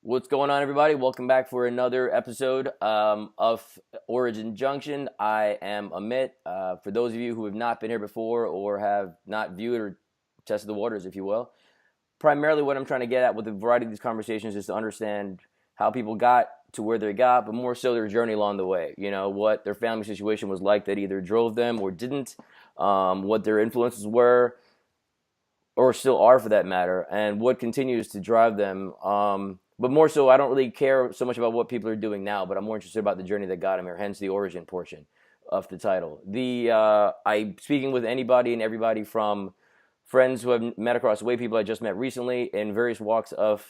What's going on, everybody? Welcome back for another episode of Origin Junction. I am Amit. For those of you who have not been here before or have not viewed or tested the waters, if you will, primarily what I'm trying to get at with a variety of these conversations is to understand how people got to where they got, but more so their journey along the way. You know, what their family situation was like that either drove them or didn't, what their influences were or still are for that matter, and what continues to drive them. But more so, I don't really care so much about what people are doing now, but I'm more interested about the journey that got them here, hence the origin portion of the title. I'm speaking with anybody and everybody from friends who I've met across the way, people I just met recently in various walks of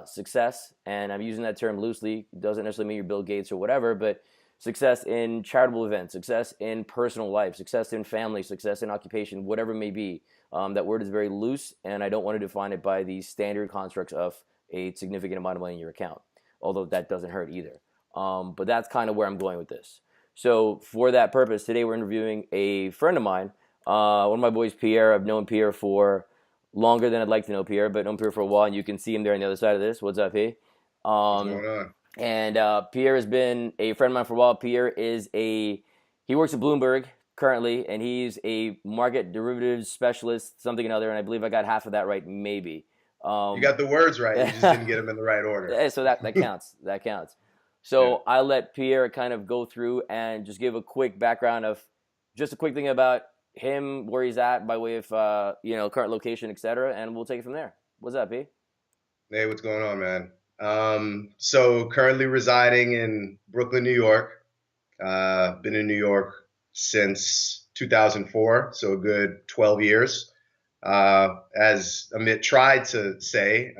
success, and I'm using that term loosely. It doesn't necessarily mean you're Bill Gates or whatever, but success in charitable events, success in personal life, success in family, success in occupation, whatever it may be. That word is very loose, and I don't want to define it by the standard constructs of a significant amount of money in your account, although that doesn't hurt either. But that's kind of where I'm going with this. So for that purpose, today we're interviewing a friend of mine, one of my boys, Pierre. I've known Pierre for longer than I'd like to know Pierre, but known Pierre for a while, and you can see him there on the other side of this. What's up, P? What's going on? And Pierre has been a friend of mine for a while. Pierre he works at Bloomberg currently, and he's a market derivatives specialist, something or another, and I believe I got half of that right, maybe. You got the words right. You just didn't get them in the right order. So that counts. That counts. So Yeah. I let Pierre kind of go through and just give a quick background of just a quick thing about him, where he's at by way of current location, etc., and we'll take it from there. What's up, P? Hey, what's going on, man? So currently residing in Brooklyn, New York. Been in New York since 2004, so a good 12 years. As Amit tried to say,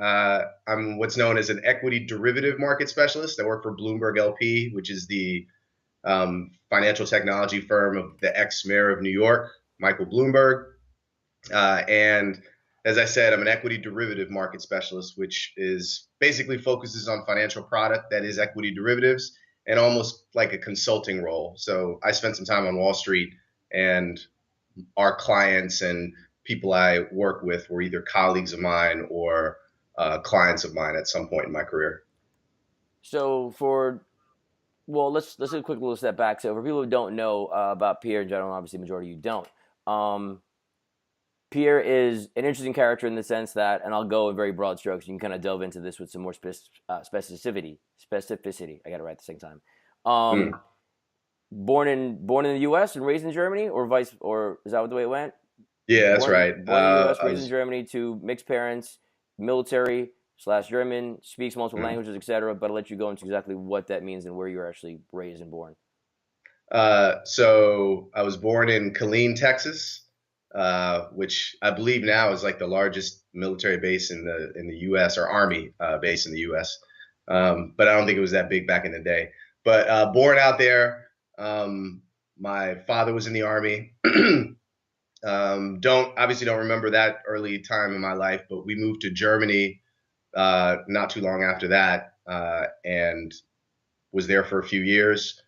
I'm what's known as an equity derivative market specialist. I work for Bloomberg LP, which is the financial technology firm of the ex-mayor of New York, Michael Bloomberg. And as I said, I'm an equity derivative market specialist, which is basically focuses on financial product that is equity derivatives and almost like a consulting role. So I spent some time on Wall Street, and our clients and people I work with were either colleagues of mine or clients of mine at some point in my career. So let's do a quick little step back. So for people who don't know about Pierre in general, obviously the majority of you don't. Pierre is an interesting character in the sense that, and I'll go in very broad strokes. You can kind of delve into this with some more specificity. I got it right at the same time. Born in the U.S. and raised in Germany, or is that the way it went? Yeah, that's right. Born in the U.S., raised in Germany, to mixed parents, military / German, speaks multiple languages, etc. But I'll let you go into exactly what that means and where you were actually raised and born. So I was born in Killeen, Texas, which I believe now is like the largest military base in the U.S. or Army base in the U.S. But I don't think it was that big back in the day. But born out there. My father was in the Army. Don't remember that early time in my life, but we moved to Germany not too long after that, and was there for a few years.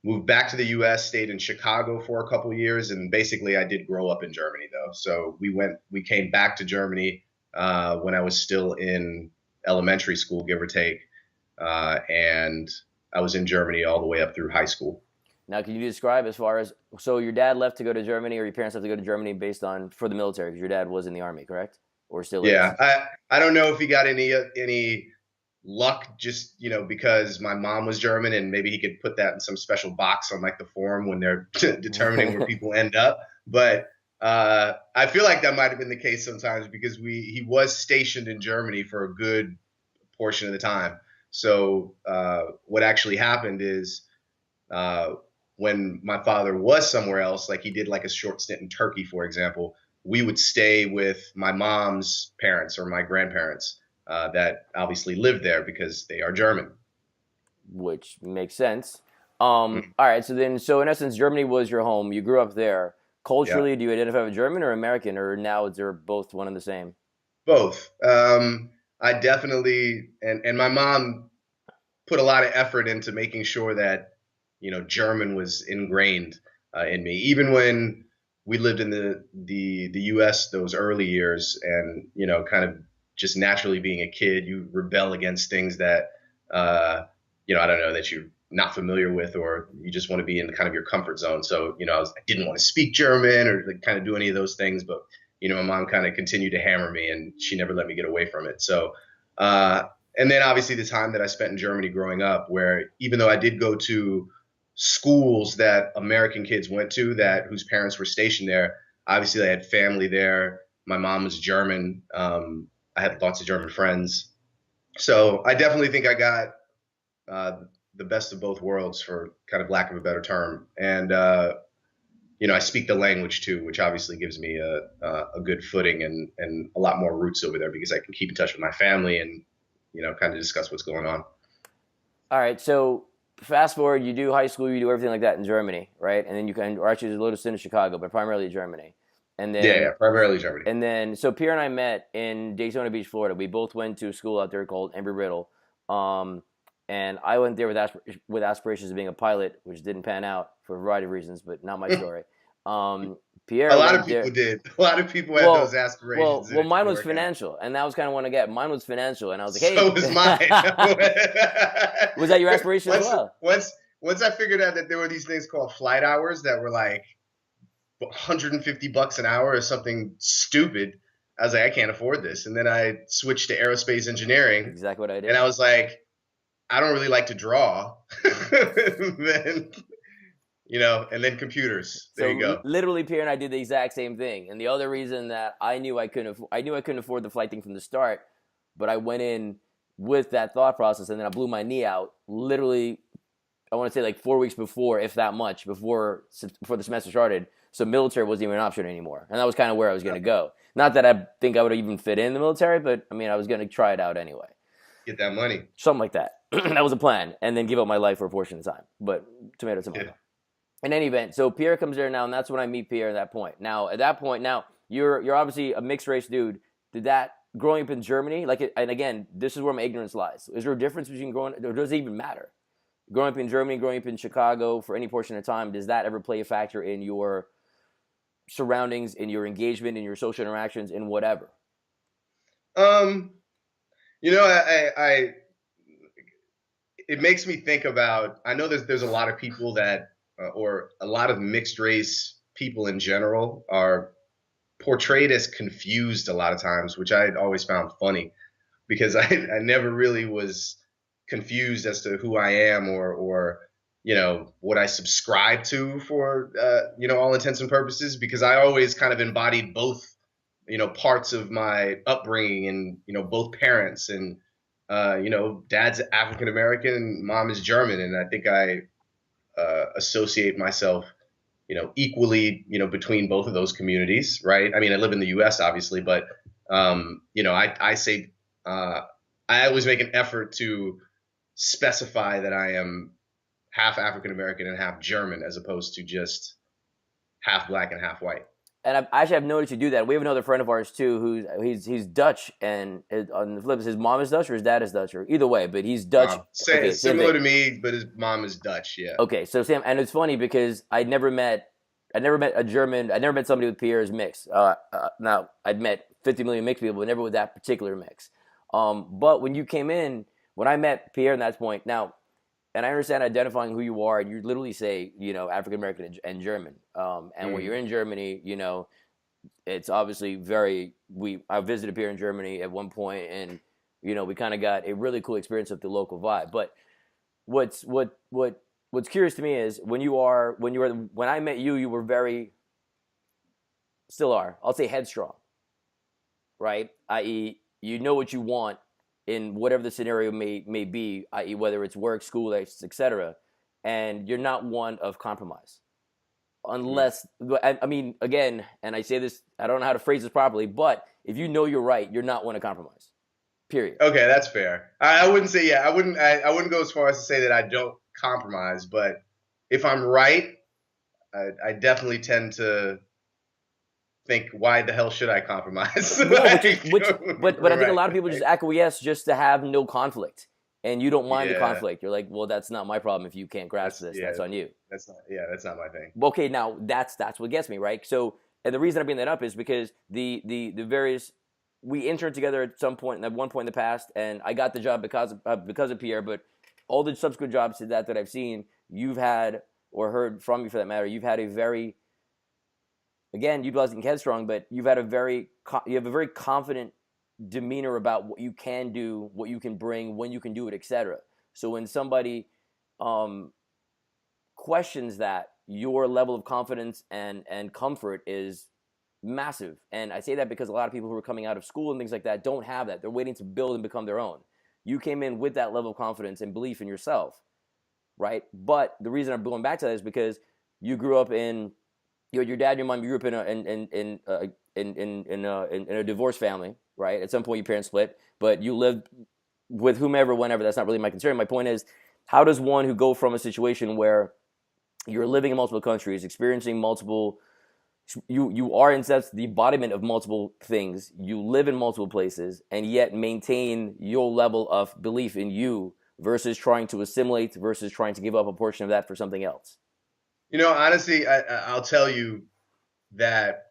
Moved back to the U.S., stayed in Chicago for a couple of years, and basically I did grow up in Germany though. So we came back to Germany when I was still in elementary school, give or take, and I was in Germany all the way up through high school. Now, can you describe so your dad left to go to Germany, or your parents left to go to Germany for the military, because your dad was in the Army, correct? Or still is? Yeah, I don't know if he got any luck just, because my mom was German, and maybe he could put that in some special box on like the form when they're determining where people end up. But I feel like that might have been the case sometimes, because he was stationed in Germany for a good portion of the time. So what actually happened is when my father was somewhere else, like he did like a short stint in Turkey, for example, we would stay with my mom's parents or my grandparents that obviously lived there because they are German. Which makes sense. All right, so in essence, Germany was your home. You grew up there. Culturally, Yeah. Do you identify with German or American, or now they're both one and the same? Both. I definitely, and my mom put a lot of effort into making sure that, German was ingrained in me, even when we lived in the U.S. those early years, and kind of just naturally being a kid, you rebel against things that, I don't know, that you're not familiar with, or you just want to be in kind of your comfort zone. So, I didn't want to speak German or like, kind of do any of those things, but, my mom kind of continued to hammer me and she never let me get away from it. So, and then obviously the time that I spent in Germany growing up, where even though I did go to schools that American kids went to, that whose parents were stationed there, obviously I had family there. My mom was German. I had lots of German friends. So I definitely think I got the best of both worlds, for kind of lack of a better term. And, I speak the language too, which obviously gives me a good footing and a lot more roots over there, because I can keep in touch with my family and, kind of discuss what's going on. All right, so fast forward, you do high school, you do everything like that in Germany, right? And then you can, or actually there's a little stint in Chicago, but primarily Germany. And then, Yeah, primarily Germany. And then, so Pierre and I met in Daytona Beach, Florida. We both went to a school out there called Embry-Riddle. And I went there with aspirations of being a pilot, which didn't pan out for a variety of reasons, but not my story. Pierre, a lot of people did. A lot of people had those aspirations. Well, mine was financial, and that was kind of what I get. Mine was financial, and I was like, "Hey." So was mine. Was that your aspiration as well? Once I figured out that there were these things called flight hours that were like $150 an hour or something stupid, I was like, I can't afford this. And then I switched to aerospace engineering. Exactly what I did. And I was like, I don't really like to draw. And then computers. There you go. Literally, Pierre and I did the exact same thing. And the other reason that I knew I couldn't afford the flight thing from the start, but I went in with that thought process, and then I blew my knee out. Literally, I want to say like 4 weeks before, if that much, before the semester started. So military wasn't even an option anymore, and that was kind of where I was going to go. Not that I think I would even fit in the military, but I mean, I was going to try it out anyway. Get that money. Something like that. That was a plan, and then give up my life for a portion of time. But tomato. Yeah. In any event, so Pierre comes there now, and that's when I meet Pierre at that point. Now, at that point, you're obviously a mixed race dude. Did that, growing up in Germany, and again, this is where my ignorance lies. Is there a difference between or does it even matter? Growing up in Germany, growing up in Chicago for any portion of time, does that ever play a factor in your surroundings, in your engagement, in your social interactions, in whatever? It makes me think about, I know there's a lot of people that, or a lot of mixed race people in general are portrayed as confused a lot of times, which I always found funny, because I never really was confused as to who I am or what I subscribe to for all intents and purposes, because I always kind of embodied both parts of my upbringing, and both parents, and dad's African American and mom is German, and I think I associate myself equally between both of those communities, right? I mean, I live in the US obviously, but I say I always make an effort to specify that I am half African American and half German, as opposed to just half black and half white. And I actually have noticed you do that. We have another friend of ours too, he's Dutch, and on the flip, his mom is Dutch or his dad is Dutch, or either way, but he's Dutch. Similar to me, but his mom is Dutch. Yeah. Okay, so Sam, and it's funny because I never met a German. I never met somebody with Pierre's mix. Now I'd met 50 million mixed people, but never with that particular mix. But when you came in, when I met Pierre at that point, now. And I understand identifying who you are, and you literally say, African American and German. And when you're in Germany, it's obviously I visited here in Germany at one point, and we kind of got a really cool experience of the local vibe. But what's curious to me is when I met you, you were still are, I'll say headstrong, right? I.e., you know what you want in whatever the scenario may be, i.e. whether it's work, school, etc., and you're not one of compromise. Unless, I mean, again, and I say this, I don't know how to phrase this properly, but if you know you're right, you're not one of compromise. Period. Okay, that's fair. I wouldn't say, I wouldn't go as far as to say that I don't compromise, but if I'm right, I definitely tend to think, why the hell should I compromise? But I think a lot of people just acquiesce just to have no conflict, and you don't mind the conflict. You're like, well, that's not my problem. If you can't grasp this, that's on you. That's not my thing. Okay, now that's what gets me, right? So, and the reason I bring that up is because the various we interned together at some point, at one point in the past, and I got the job because of Pierre. But all the subsequent jobs to that I've seen, you've had, or heard from you for that matter, you've had a very, again, utilizing headstrong, but you have a very confident demeanor about what you can do, what you can bring, when you can do it, etc. So when somebody questions that, your level of confidence and comfort is massive. And I say that because a lot of people who are coming out of school and things like that don't have that. They're waiting to build and become their own. You came in with that level of confidence and belief in yourself, right? But the reason I'm going back to that is because you grew up in, your dad and your mom, you grew up in a divorced family, right? At some point your parents split, but you lived with whomever, whenever. That's not really my concern. My point is, how does one who go from a situation where you're living in multiple countries, experiencing multiple, you are in sense the embodiment of multiple things, you live in multiple places, and yet maintain your level of belief in you versus trying to assimilate, versus trying to give up a portion of that for something else? Honestly, I'll tell you that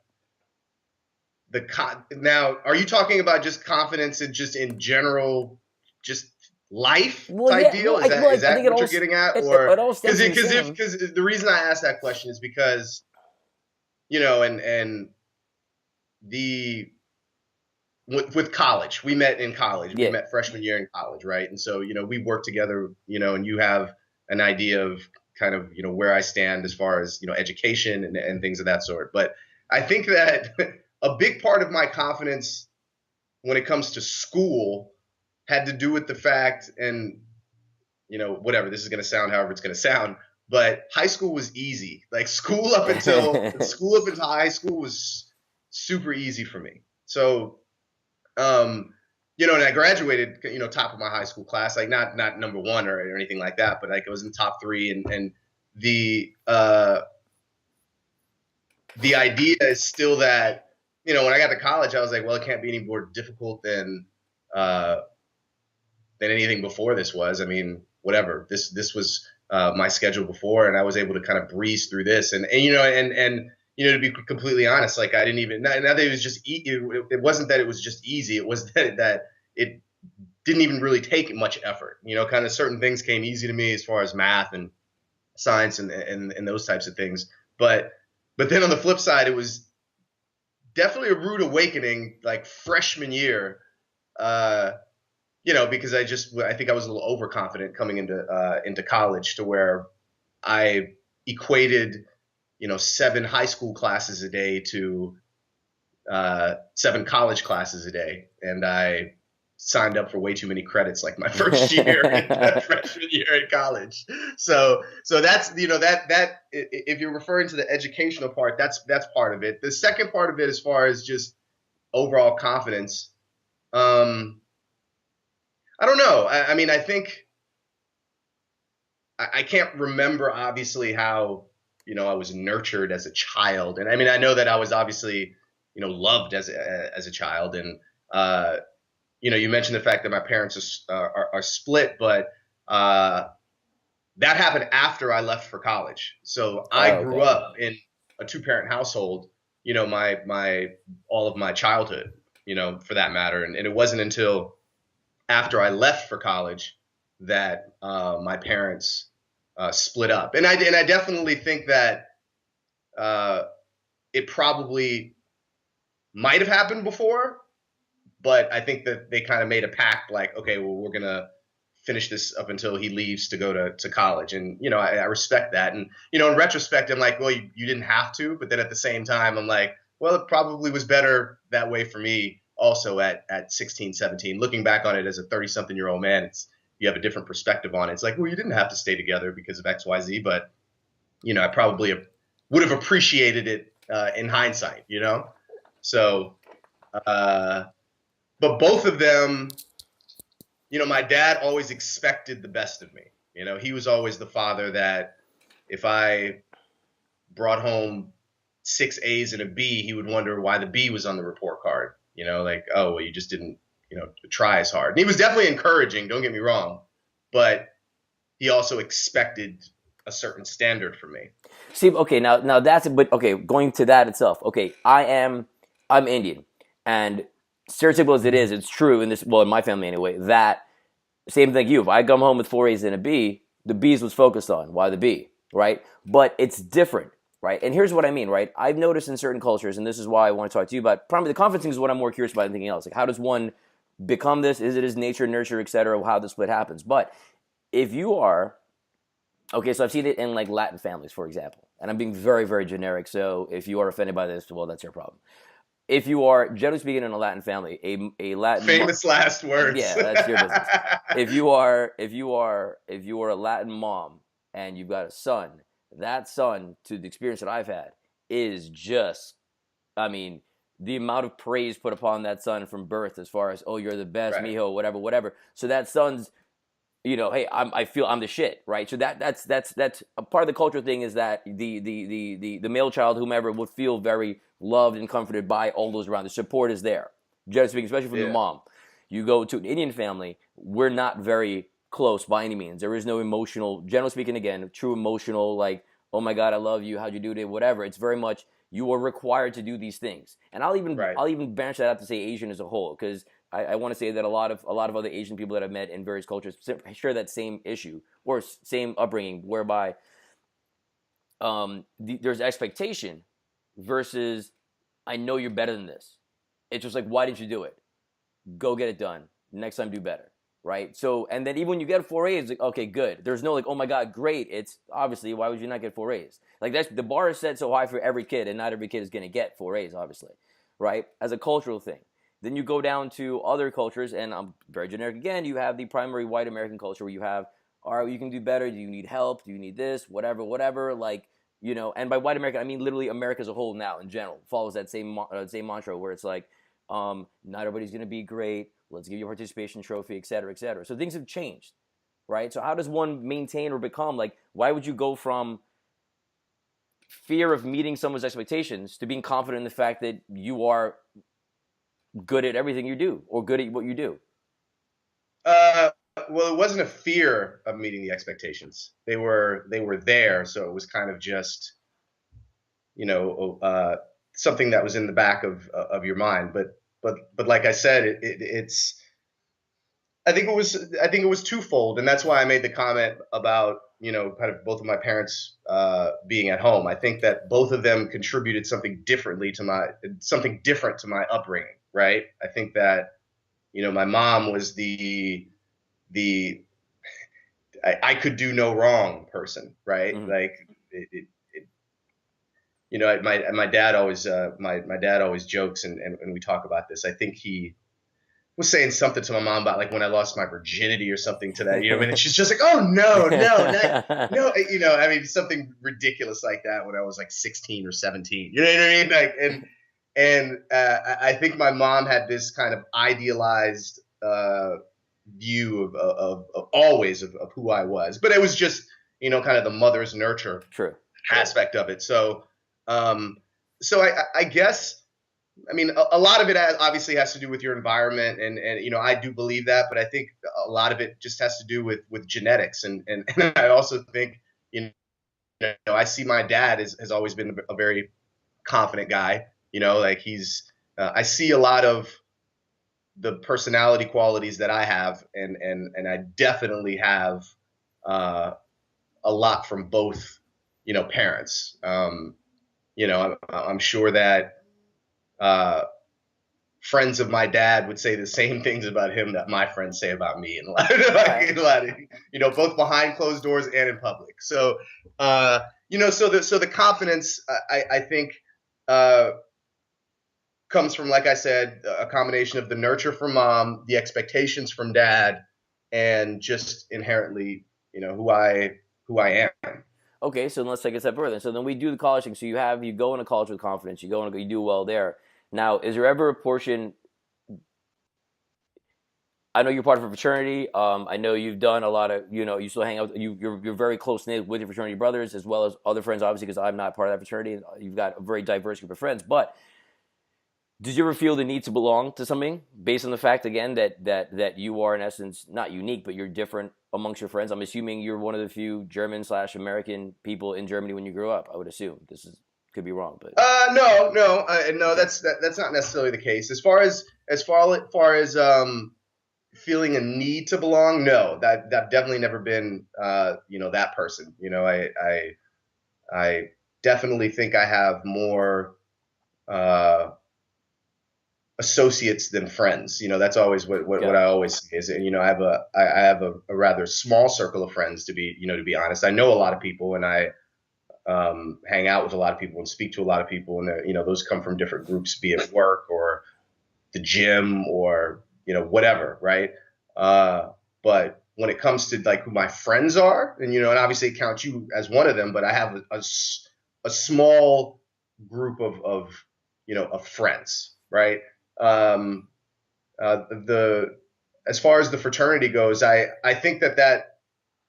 now, are you talking about just confidence and just in general, just life type deal? Is that what you're getting at? Or it all stems from the same. because the reason I asked that question is because, and with college, we met in college. We met freshman year in college, right? And so, we worked together, and you have an idea of kind of, where I stand as far as, education and things of that sort. But I think that a big part of my confidence when it comes to school had to do with the fact, and, whatever, this is going to sound however it's going to sound, but high school was easy. Like school up until high school was super easy for me. So, and I graduated, top of my high school class, like not number one or anything like that, but like I was in top three. And the idea is still that, when I got to college, I was like, well, it can't be any more difficult than anything before this was. I mean, whatever, this was my schedule before, and I was able to kind of breeze through this. And to be completely honest, like I didn't even, not that it was just, it wasn't that it was just easy. It was that it didn't even really take much effort. Kind of certain things came easy to me as far as math and science and those types of things. But then on the flip side, it was definitely a rude awakening, like freshman year, because I think I was a little overconfident coming into college, to where I equated 7 high school classes a day to 7 college classes a day. And I signed up for way too many credits, like my first year, freshman year in college. So that's, that if you're referring to the educational part, that's part of it. The second part of it, as far as just overall confidence, I don't know. I mean, I think I can't remember obviously how, I was nurtured as a child. And I mean, I know that I was obviously, loved as a child. And, you mentioned the fact that my parents are split, but that happened after I left for college. So I grew up in a 2-parent household, all of my childhood, for that matter. And it wasn't until after I left for college that my parents split up. And I definitely think that it probably might have happened before, but I think that they kind of made a pact, like, okay, well, we're going to finish this up until he leaves to go to college. And, I respect that. And, in retrospect, I'm like, well, you didn't have to. But then at the same time, I'm like, well, it probably was better that way for me also at 16, 17. Looking back on it as a 30-something-year-old man, you have a different perspective on it. It's like, well, you didn't have to stay together because of X, Y, Z. But, I probably would have appreciated it in hindsight, So, but both of them, my dad always expected the best of me. He was always the father that if I brought home 6 A's and a B, he would wonder why the B was on the report card. Like, oh, well, you just didn't, try as hard. And he was definitely encouraging, don't get me wrong, but he also expected a certain standard from me. See, okay, now that's, but okay, going to that itself. Okay, I'm Indian, and stereotypical as it is, it's true in this, well, in my family anyway, that same thing you. If I come home with 4 A's and a B, the B's was focused on. Why the B, right? But it's different, right? And here's what I mean, right? I've noticed in certain cultures, and this is why I want to talk to you about, probably the confidence thing is what I'm more curious about than anything else. Like, how does one become this? Is it his nature, nurture, et cetera, how the split happens? But if you are, okay, so I've seen it in like Latin families, for example, and I'm being very, very generic, so if you are offended by this, well, that's your problem. If you are, generally speaking, in a Latin family, a Latin famous last words. Yeah, that's your business. If you are a Latin mom and you've got a son, that son, to the experience that I've had, is just, I mean, the amount of praise put upon that son from birth, as far as, oh, you're the best, Right. mijo, whatever, whatever. So that son's, hey, I feel I'm the shit, right? So that's a part of the cultural thing, is that the male child, whomever, would feel very loved and comforted by all those around. The support is there, generally speaking, especially from the mom. You go to an Indian family, we're not very close by any means. There is no emotional, generally speaking, again, true emotional, like, oh my God, I love you, how'd you do it, whatever. It's very much, you are required to do these things. And I'll even branch that out to say Asian as a whole, because I want to say that a lot of other Asian people that I've met in various cultures share that same issue or same upbringing, whereby there's expectation versus, I know you're better than this. It's just like, why didn't you do it? Go get it done. Next time, do better, right? So, and then even when you get a 4A, it's like, okay, good. There's no like, oh my God, great. It's obviously, why would you not get 4As? Like, that's, the bar is set so high for every kid, and not every kid is going to get 4As, obviously, right? As a cultural thing. Then you go down to other cultures, and I'm very generic again. You have the primary white American culture where you have, all right, you can do better. Do you need help? Do you need this? Whatever, whatever. Like, and by white America, I mean literally America as a whole now in general follows that same mantra where it's like, not everybody's going to be great. Let's give you a participation trophy, et cetera, et cetera. So things have changed, right? So how does one maintain or become, like, why would you go from fear of meeting someone's expectations to being confident in the fact that you are good at everything you do, or good at what you do? Well, it wasn't a fear of meeting the expectations. They were there, so it was kind of just, something that was in the back of your mind. But like I said, it's. I think it was twofold, and that's why I made the comment about kind of both of my parents being at home. I think that both of them contributed something different to my upbringing, right? I think that my mom was the I could do no wrong person, right? Mm-hmm. Like my dad always my dad always jokes, and we talk about this. I think he was saying something to my mom about like when I lost my virginity or something to that, and she's just like, oh no, no, I mean, something ridiculous like that when I was like 16 or 17, you know what I mean? Like, and I think my mom had this kind of idealized view of always of who I was, but it was just, kind of the mother's nurture aspect of it. So, I guess, I mean, a lot of it obviously has to do with your environment, and I do believe that, but I think a lot of it just has to do with genetics, and I also think I see my dad has always been a very confident guy, like he's I see a lot of the personality qualities that I have, and I definitely have a lot from both parents. I'm sure that friends of my dad would say the same things about him that my friends say about me, and both behind closed doors and in public. So, so the confidence, I think, comes from, like I said, a combination of the nurture from mom, the expectations from dad, and just inherently, who I am. Okay, so let's take it a step further. So then we do the college thing. So you go into college with confidence. You do well there. Now, is there ever a portion? I know you're part of a fraternity. I know you've done a lot of, you still hang out. You're very close knit with your fraternity brothers as well as other friends, obviously, because I'm not part of that fraternity. You've got a very diverse group of friends. But did you ever feel the need to belong to something based on the fact, again, that you are in essence not unique, but you're different amongst your friends? I'm assuming you're one of the few German/American people in Germany when you grew up. I would assume. Could be wrong, but no, that's not necessarily the case. As far as far as feeling a need to belong, no, that definitely never been that person. I definitely think I have more uh, associates than friends. That's always what Yeah. I always say is, I have a rather small circle of friends, to be honest. I know a lot of people, and I hang out with a lot of people and speak to a lot of people, and those come from different groups, be it work or the gym or whatever, right? Uh, but when it comes to like who my friends are, and obviously it counts you as one of them, but I have a small group of friends, right? Um, the As far as the fraternity goes, I think that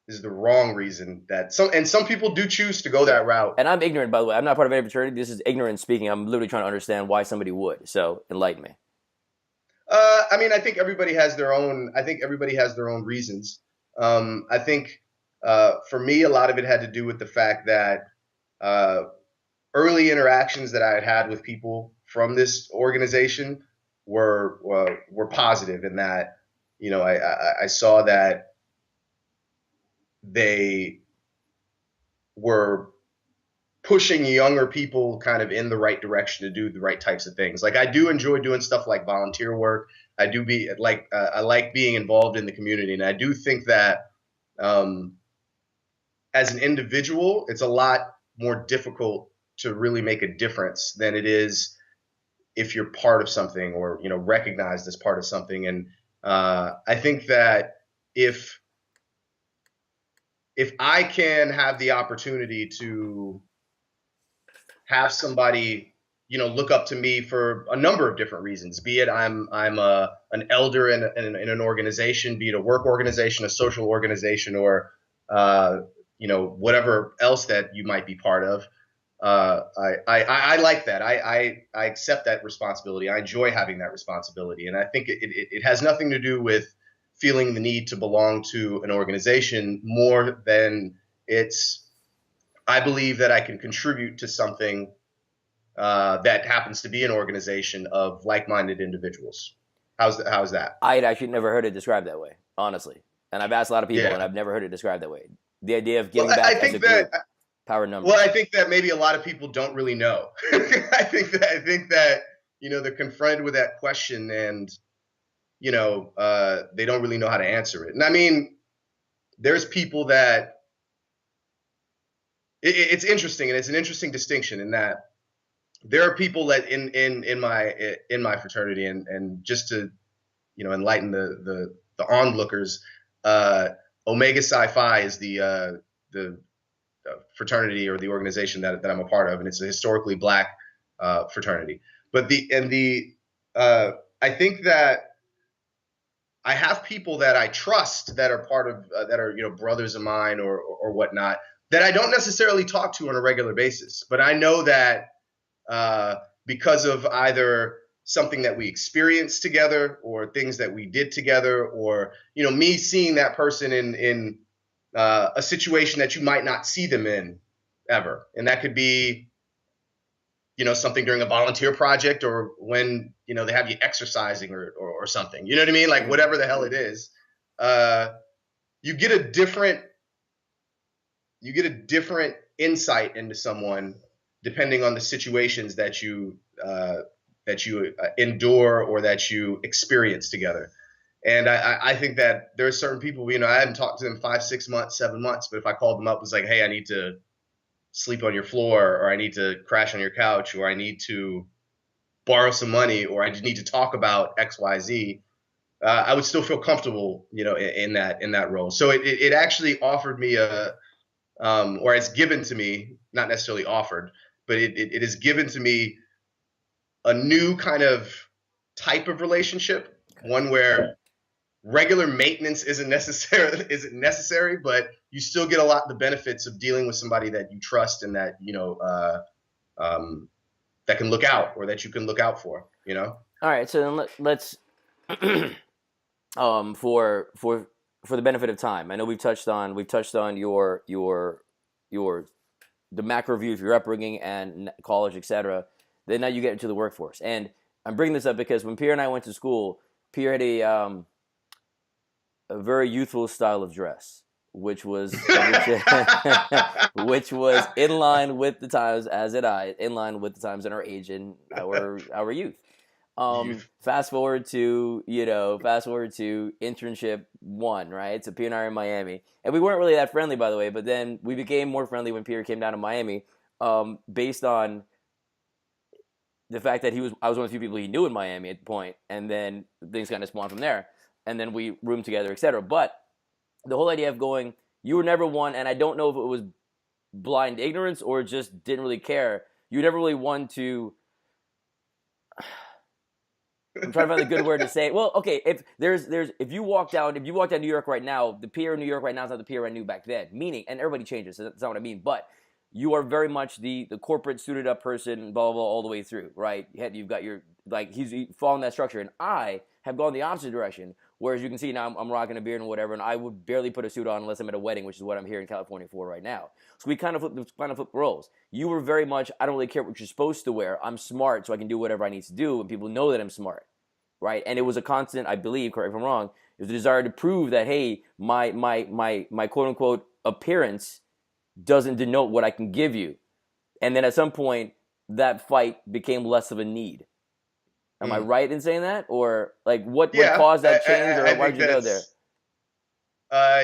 is the wrong reason that some people do choose to go Yeah. that route. And I'm ignorant, by the way. I'm not part of any fraternity. This is ignorant speaking. I'm literally trying to understand why somebody would. So enlighten me. I mean, I think everybody has their own. I think everybody has their own reasons. I think for me, a lot of it had to do with the fact that uh, early interactions that I had had with people from this organization were positive, in that I saw that they were pushing younger people kind of in the right direction to do the right types of things. Like, I do enjoy doing stuff like volunteer work. I like being involved in the community, and I do think that um, as an individual, it's a lot more difficult to really make a difference than it is if you're part of something, or recognized as part of something. And I think that if I can have the opportunity to have somebody look up to me for a number of different reasons, be it I'm an elder in an organization, be it a work organization, a social organization, or whatever else that you might be part of. I like that. I accept that responsibility. I enjoy having that responsibility, and I think it has nothing to do with feeling the need to belong to an organization, more than it's I believe that I can contribute to something that happens to be an organization of like-minded individuals. How's that? I had actually never heard it described that way, honestly. And I've asked a lot of people, and Yeah. I've never heard it described that way. The idea of Well, giving I back as a think that group, power well, I numbers. think that maybe a lot of people don't really know. I think that they're confronted with that question, and they don't really know how to answer it. And I mean, there's people that it's interesting, and it's an interesting distinction, in that there are people that in my fraternity, and just to enlighten the onlookers. Uh, Omega Psi Phi is the fraternity, or the organization that I'm a part of, and it's a historically black fraternity. But uh, I think that I have people that I trust, that are part of that are brothers of mine, or whatnot, that I don't necessarily talk to on a regular basis, but I know that uh, because of either something that we experienced together, or things that we did together, or me seeing that person in a situation that you might not see them in ever, and that could be something during a volunteer project, or when they have you exercising, or something. You know what I mean? Like, Mm-hmm. whatever the hell it is, uh, you get a different insight into someone, depending on the situations that you endure, or that you experience together. And I think that there are certain people, I haven't talked to them 5, 6 months, 7 months, but if I called them up, was like, hey, I need to sleep on your floor, or I need to crash on your couch, or I need to borrow some money, or I just need to talk about XYZ, I would still feel comfortable, in that role. So it actually offered me or it's given to me, not necessarily offered, but it is given to me a new kind of type of relationship, Okay. one where regular maintenance isn't necessary, but you still get a lot of the benefits of dealing with somebody that you trust, and that um, that can look out, or that you can look out for. All right. So then let's for the benefit of time. I know we've touched on your the macro view of your upbringing and college, etc. Then now you get into the workforce, and I'm bringing this up because when Pierre and I went to school, Pierre had a very youthful style of dress, which was in line with the times, as did I, in line with the times and our age and our youth. Youth. Fast forward to internship one, right? So Pierre and I are in Miami, and we weren't really that friendly, by the way. But then we became more friendly when Pierre came down to Miami, based on the fact that I was one of the few people he knew in Miami at the point, and then things kind of spawned from there, and then we roomed together, etc. But the whole idea of going, you were never one, and I don't know if it was blind ignorance or just didn't really care. You never really one to. I'm trying to find a good word to say. Well, okay, if you walk down New York right now, the Pier in New York right now is not the Pier I knew back then. Meaning, and everybody changes, so that's not what I mean. But you are very much the corporate suited up person, blah blah blah, all the way through, right? You've got your he's following that structure, and I have gone the opposite direction. Whereas you can see now I'm rocking a beard and whatever, and I would barely put a suit on unless I'm at a wedding, which is what I'm here in California for right now. So we kind of flip roles. You were very much, I don't really care what you're supposed to wear. I'm smart, so I can do whatever I need to do, and people know that I'm smart, right? And it was a constant, I believe, correct me if I'm wrong, it was a desire to prove that, hey, my quote unquote appearance doesn't denote what I can give you. And then at some point, that fight became less of a need. Am I right in saying that? Or like what caused that change, or why did you go there?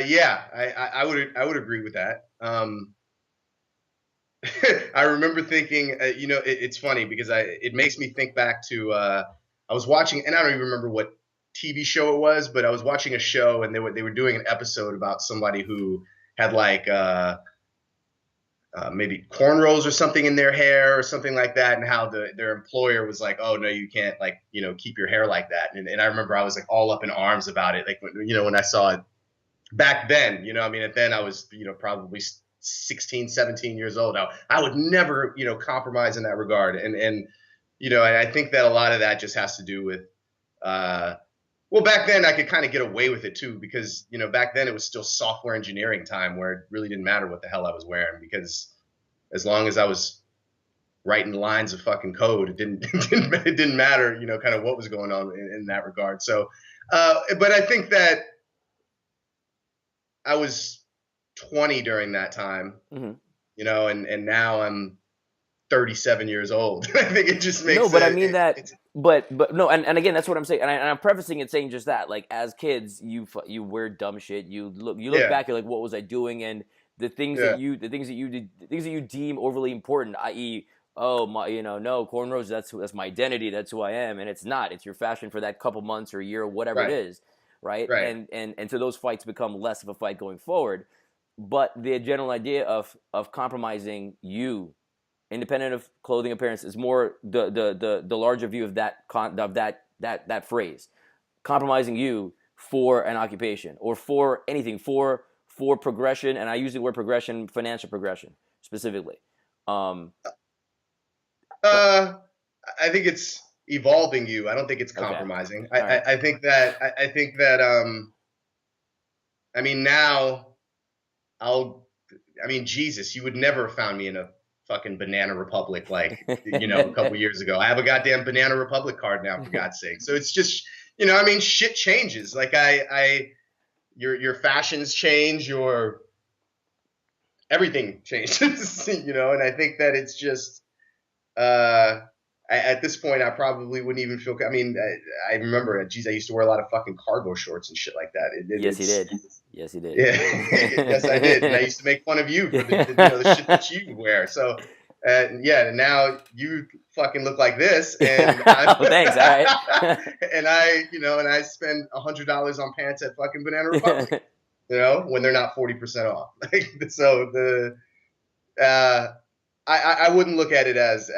Yeah, I would agree with that. I remember thinking, it's funny because it makes me think back to I was watching, and I don't even remember what TV show it was, but I was watching a show, and they were doing an episode about somebody who had like maybe cornrows or something in their hair or something like that, and how their employer was like, oh no, you can't keep your hair like that. And I remember I was like all up in arms about it, like when I saw it back then. Then I was probably 16, 17 years old. I would never compromise in that regard, and I think that a lot of that just has to do with well, back then I could kind of get away with it too, because back then it was still software engineering time, where it really didn't matter what the hell I was wearing, because as long as I was writing lines of fucking code, it didn't matter, kind of what was going on in that regard. So, but I think that I was 20 during that time, and now I'm 37 years old. I think it just makes but no, and again, that's what I'm saying, and I'm prefacing it saying just that, like, as kids, you wear dumb shit. You look back at like, what was I doing, and the things that you deem overly important, i.e., oh my, no, cornrows, that's my identity, that's who I am, and it's not. It's your fashion for that couple months or year or whatever it is, right? And so those fights become less of a fight going forward. But the general idea of compromising you, independent of clothing appearance, is more the larger view of that phrase, compromising you for an occupation or for anything, for progression. And I use the word progression, financial progression specifically. I think it's evolving you. I don't think it's compromising. Okay. I think that now Jesus, you would never have found me in a fucking Banana Republic like a couple years ago. I have a goddamn Banana Republic card now, for God's sake. So it's just shit changes. Like your fashions change, your everything changes. And I think that it's just at this point I probably wouldn't even feel. I remember, I used to wear a lot of fucking cargo shorts and shit like that. Yes, he did. Yes, he did. Yeah, yes, I did. And I used to make fun of you for the shit that you wear. So, and now you fucking look like this, and thanks. All right. and I spend $100 on pants at fucking Banana Republic, when they're not 40% off. So I wouldn't look at it as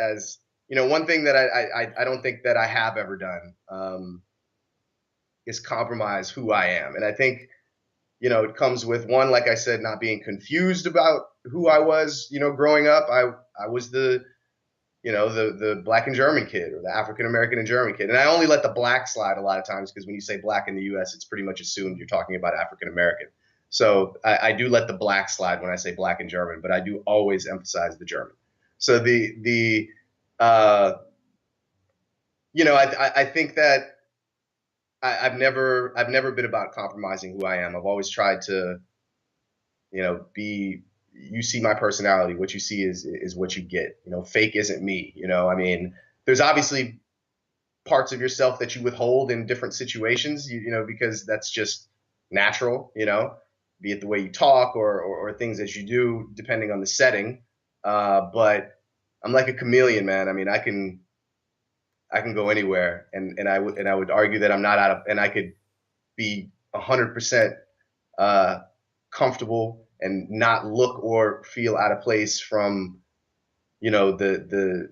one thing that I don't think that I have ever done is compromise who I am, and I think. It comes with, one, like I said, not being confused about who I was, growing up. I was the black and German kid, or the African American and German kid. And I only let the black slide a lot of times, because when you say black in the U.S., it's pretty much assumed you're talking about African American. So I do let the black slide when I say black and German, but I do always emphasize the German. So I think that I've never been about compromising who I am. I've always tried to, be. You see my personality. What you see is what you get. Fake isn't me. I mean, there's obviously parts of yourself that you withhold in different situations. Because that's just natural. Be it the way you talk or things that you do, depending on the setting. But I'm like a chameleon, man. I mean, I can go anywhere, and I would argue that I'm not out of, and I could be 100% comfortable and not look or feel out of place from the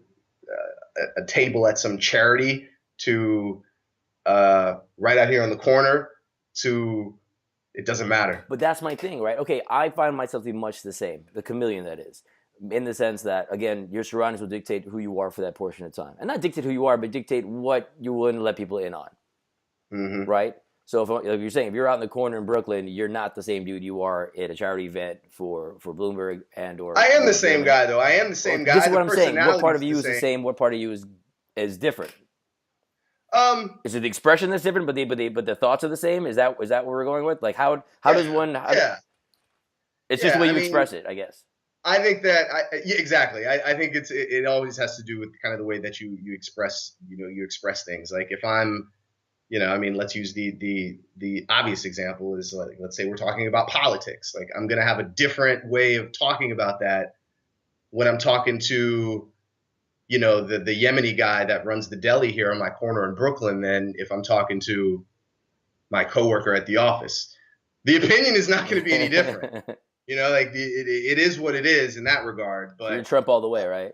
a table at some charity to right out here on the corner to it doesn't matter. But that's my thing, right? Okay, I find myself to be much the same, the chameleon that is, in the sense that, again, your surroundings will dictate who you are for that portion of time. And not dictate who you are, but dictate what you're willing to let people in on, Mm-hmm. right? So if you're saying, if you're out in the corner in Brooklyn, you're not the same dude you are at a charity event for Bloomberg and or. I am the same guy, though. I am the same guy. This is what The I'm saying. What part of personality's you the is the same. same? What part of you is different? Um, Is it the expression that's different, but the thoughts are the same? Is that what we're going with? Like how does one? yeah, It's just yeah. the way I you mean, express it, I guess. I think that yeah, exactly. I think it always has to do with kind of the way that you express you express things. Like if I'm I mean, let's use the obvious example is like, let's say we're talking about politics. Like I'm gonna have a different way of talking about that when I'm talking to the Yemeni guy that runs the deli here on my corner in Brooklyn than if I'm talking to my coworker at the office. The opinion is not going to be any different. Like it is what it is in that regard. So you're But Trump all the way, right?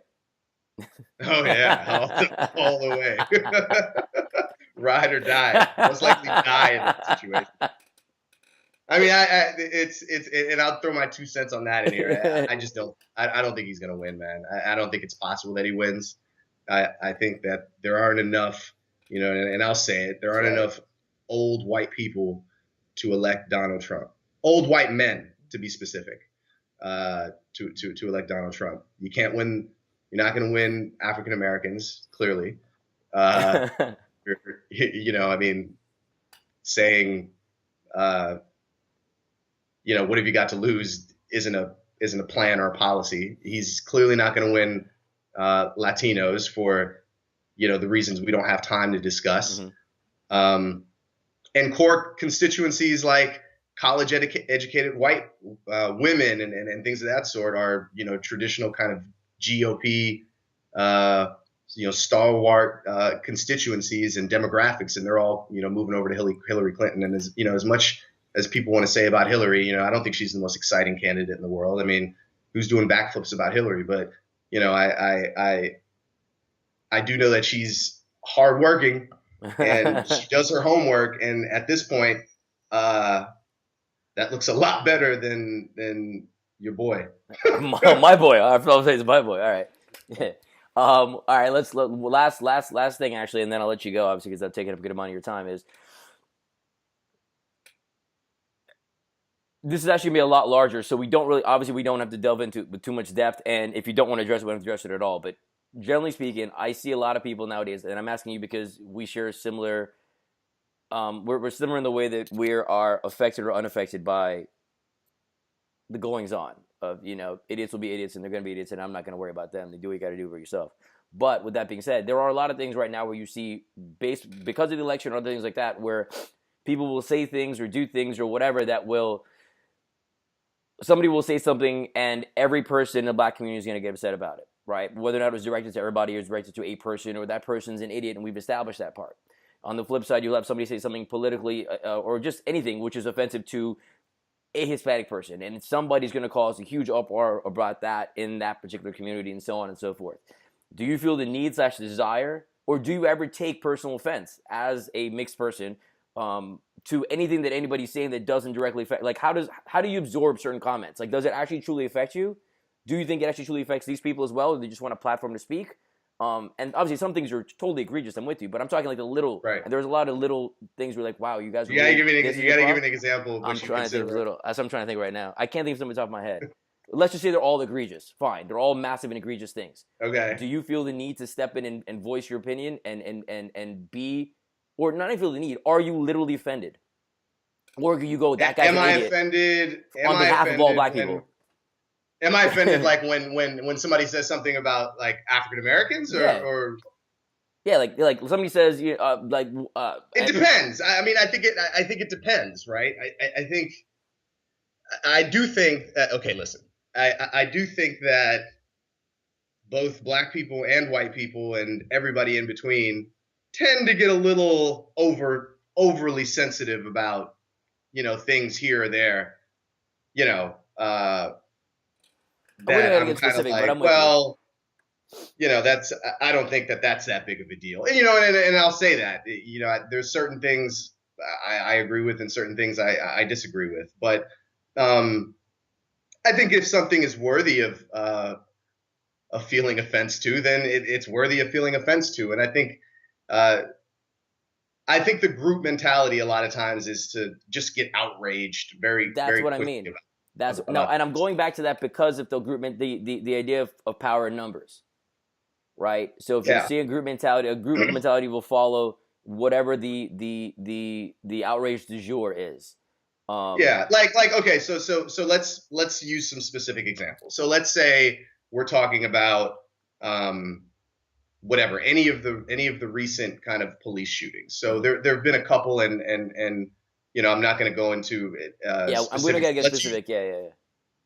oh yeah, all the way, ride or die. Most likely die in that situation. I mean, it's and I'll throw my 2 cents on that in here. I just don't. I don't think he's going to win, man. I don't think it's possible that he wins. I think that there aren't enough, and I'll say it, there aren't enough old white people to elect Donald Trump. Old white men, to be specific, to elect Donald Trump. You can't win. You're not going to win African Americans, clearly. I mean, saying, what have you got to lose isn't a plan or a policy. He's clearly not going to win Latinos for the reasons we don't have time to discuss. Mm-hmm. And core constituencies like college educated white women and things of that sort are traditional kind of GOP stalwart constituencies and demographics, and they're all moving over to Hillary Clinton. And as much as people want to say about Hillary, I don't think she's the most exciting candidate in the world. I mean, who's doing backflips about Hillary? But I do know that she's hardworking and she does her homework. And at this point, that looks a lot better than your boy. My boy. I was saying it's my boy. All right. All right. Last thing actually, and then I'll let you go, obviously, because I've taken up a good amount of your time. Is this is actually gonna be a lot larger, so we don't have to delve into it with too much depth. And if you don't want to address it, we don't have to address it at all. But generally speaking, I see a lot of people nowadays, and I'm asking you because we share similar. We're similar in the way that we are affected or unaffected by the goings on of idiots will be idiots and they're going to be idiots, and I'm not going to worry about them. They do what you got to do for yourself. But with that being said, there are a lot of things right now where you see, because of the election or other things like that, where people will say things or do things or whatever that somebody will say something and every person in the black community is going to get upset about it, right? Whether or not it was directed to everybody or it's directed to a person or that person's an idiot, and we've established that part. On the flip side, you'll have somebody say something politically or just anything which is offensive to a Hispanic person, and somebody's going to cause a huge uproar about that in that particular community and so on and so forth. Do you feel the need / desire, or do you ever take personal offense as a mixed person to anything that anybody's saying that doesn't directly affect? Like, how do you absorb certain comments? Like, does it actually truly affect you? Do you think it actually truly affects these people as well, or they just want a platform to speak? And obviously some things are totally egregious. I'm with you, but I'm talking like the little. Right. And there's a lot of little things where like, wow, you guys. You gotta give me an example. Of what I'm trying to think of little. That's what I'm trying to think right now. I can't think of something off my head. let's just say they're all egregious. Fine, they're all massive and egregious things. Okay. Do you feel the need to step in and voice your opinion and be, or not even feel the need? Are you literally offended, or do you go, that guy's Am an I idiot offended? on behalf of all black people? Am I offended like when somebody says something about like African Americans Yeah. or Yeah, like somebody says, it depends. I mean, I think it depends, right? I do think that, okay, listen. I do think that both black people and white people and everybody in between tend to get a little overly sensitive about, things here or there, you know, I wouldn't that gotta I'm get kind of specific, but like, I'm with you. well, I don't think that that's that big of a deal. And, and I'll say that, there's certain things I agree with and certain things I disagree with. But I think if something is worthy of feeling offense to, then it's worthy of feeling offense to. And uh, I think the group mentality a lot of times is to just get outraged very, That's very what I quickly mean. That's no, about and I'm going back to that because of the group, the idea of power in numbers, right? So if you're yeah. seeing a group mentality will follow whatever the outrage du jour is. Yeah, like okay, so let's use some specific examples. So let's say we're talking about whatever any of the recent kind of police shootings. So there have been a couple, and I'm not going to go into Yeah, we don't specifics. gotta get specific. Yeah.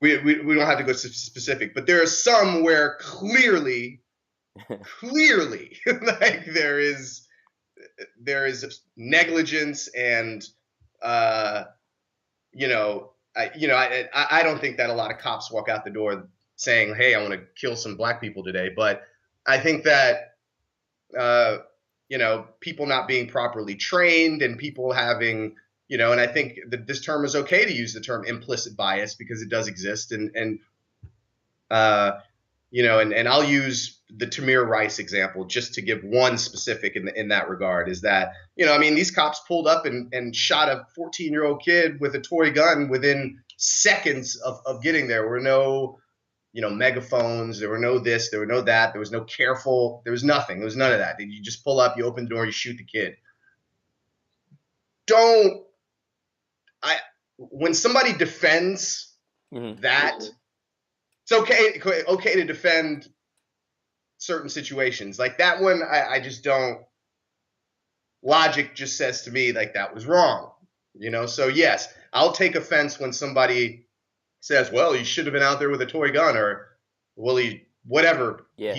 We don't have to go specific, but there are some where clearly like there is negligence and uh I don't think that a lot of cops walk out the door saying, "Hey, I want to kill some black people today." But I think that people not being properly trained and people having, and I think that this term is okay to use the term implicit bias because it does exist, and and I'll use the Tamir Rice example just to give one specific in that regard is that, I mean, these cops pulled up and shot a 14-year-old kid with a toy gun within seconds of getting there. There were no, megaphones. There were no this, there were no that. There was no careful, there was nothing. There was none of that. You just pull up, you open the door, you shoot the kid. When somebody defends that, it's okay to defend certain situations like that one. I just don't. Logic just says to me like that was wrong, So yes, I'll take offense when somebody says, "Well, he should have been out there with a toy gun," or "Well, he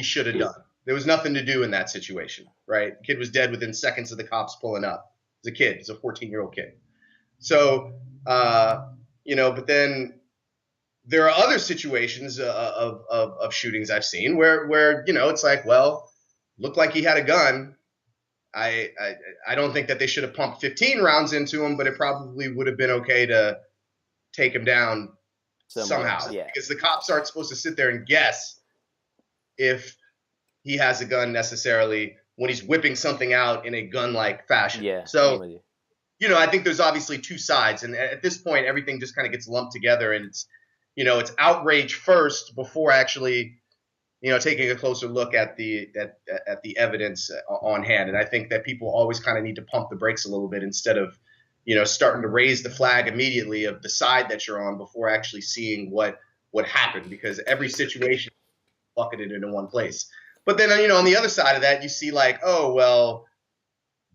should have done." There was nothing to do in that situation, right? The kid was dead within seconds of the cops pulling up. It's a kid. It's a 14-year-old kid. So, but then there are other situations of shootings I've seen where it's like, well, looked like he had a gun. I don't think that they should have pumped 15 rounds into him, but it probably would have been okay to take him down somehow. Yeah. Because the cops aren't supposed to sit there and guess if he has a gun necessarily when he's whipping something out in a gun-like fashion. Yeah. So, I think there's obviously two sides, and at this point, everything just kind of gets lumped together, and it's outrage first before actually, taking a closer look at the evidence on hand. And I think that people always kind of need to pump the brakes a little bit instead of, starting to raise the flag immediately of the side that you're on before actually seeing what happened, because every situation is bucketed into one place. But then, on the other side of that, you see like, oh, well,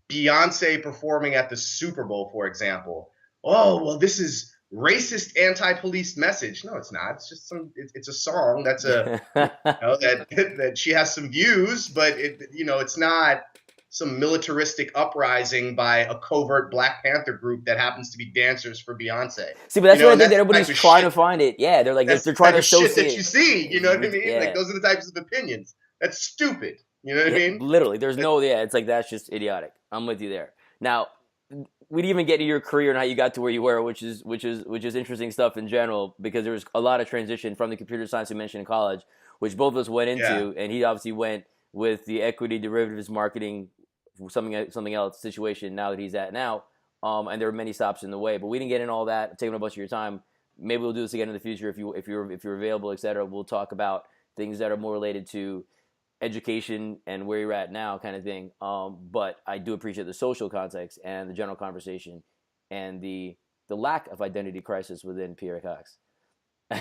Beyonce performing at the Super Bowl, for example. Oh, well, this is racist anti-police message. No, it's not. It's just it's a song that's that she has some views, but it's not some militaristic uprising by a covert Black Panther group that happens to be dancers for Beyonce. See, but that's what I think that everybody's trying to find it. Yeah, they're like, they're trying to associate shit that you see. You know what I mean? Yeah. Like those are the types of opinions. That's stupid. You know what I mean? Literally, there's it's like that's just idiotic. I'm with you there. Now, we didn't even get to your career and how you got to where you were, which is interesting stuff in general, because there was a lot of transition from the computer science you mentioned in college, which both of us went into, and he obviously went with the equity derivatives marketing, something else situation now that he's at now. And there were many stops in the way, but we didn't get into all that. I'm taking a bunch of your time. maybe we'll do this again in the future if you're available, etc. We'll talk about things that are more related to education and where you're at now, kind of thing. But I do appreciate the social context and the general conversation and the lack of identity crisis within Pierre Cox.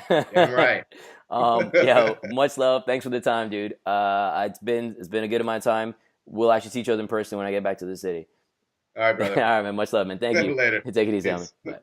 Damn right. Yeah, much love. Thanks for the time, dude. It's been a good amount of time. We'll actually see each other in person when I get back to the city. All right, All brother. right, man. Much love, man. Thank you. Later. Take it easy, Amit. Peace. Bye.